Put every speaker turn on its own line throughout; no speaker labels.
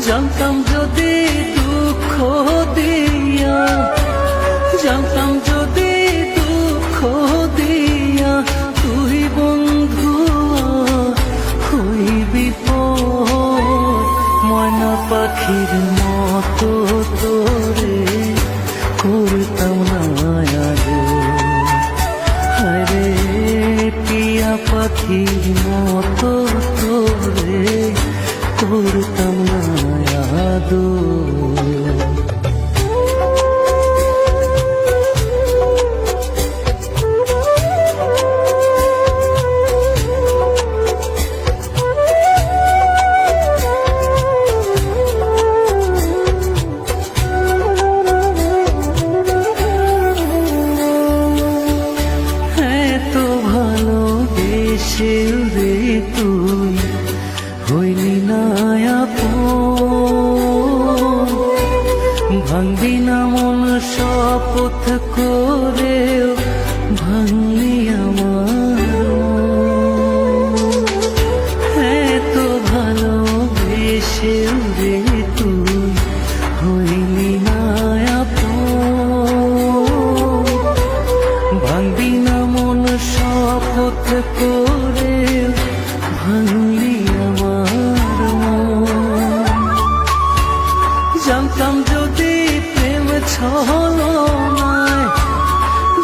জানতাম যদি দুঃখ দিয়া, জানতাম যদি দুঃখ দিয়া তুই বন্ধু হইবি পর, ময়না পাখির মতো তোরে করতাম না আদর। হায়রে টিয়া পাখির মতো তোরে করতাম না আদর। রে তুই হইলি না আপন, ভাঙবি না মন শপথ করেও ভাঙলি আমার। এত ভালোবেসে রে তুই হইলি না আপন, ভাঙবি না মন শপথ করে ভাঙলি আমার মন। জানতাম যদি প্রেম ছলনায়,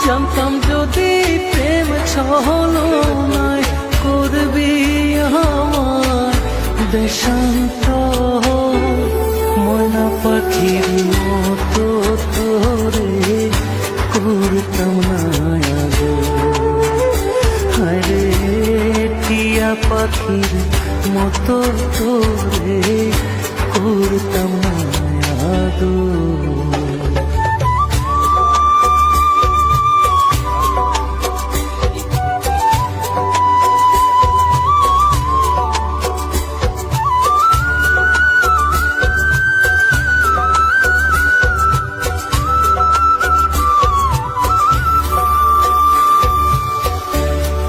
জানতাম যদি প্রেম ছলনায় করবি আমার দেশান্তর, ময়না পাখির মতো তোরে করতাম না আদর। হায়রে টিয়া পাখির মতো তোরে করতাম না আদর।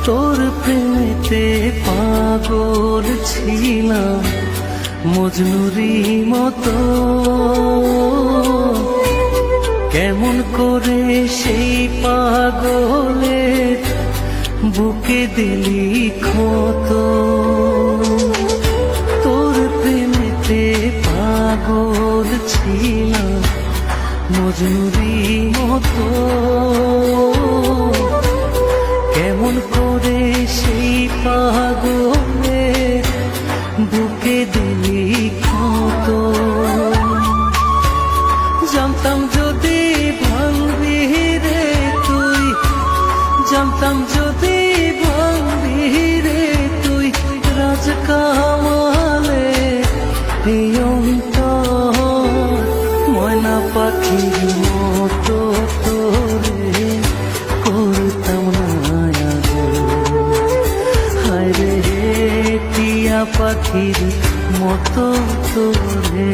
তোর প্রেমেতে পাগল ছিলাম মজনুরি মতো, কেমন করে সেই পাগলের বুকে দিলি ক্ষত। তোর প্রেমেতে পাগল ছিলাম মজনুরি মতো, কেমন করে সেই পাগলের বুকে দিলি ক্ষত। জানতাম যদি ভাঙবি রে তুই, জানতাম যদি ভাঙবি রে তুই রাজ কামালে এই অন্তর, ময়না পাখির মতো তোরে করতাম না আদর। হায়রে টিয়া পাখির মতো তোরে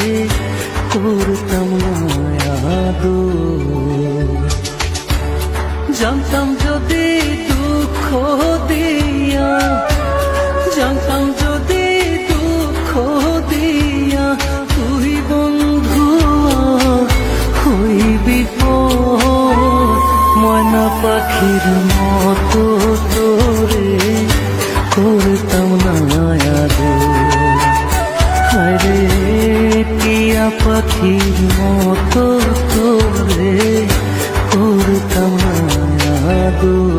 করতাম না আদর। জানতাম যদি দুঃখ দিয়া, জানতাম যদি দুঃখ দিয়া তুই বন্ধু হইবি পর, ময়না পাখির মতো তোরে করতাম না আদর। হায়রে টিয়া পাখির মতো তোরে করতাম না আদর।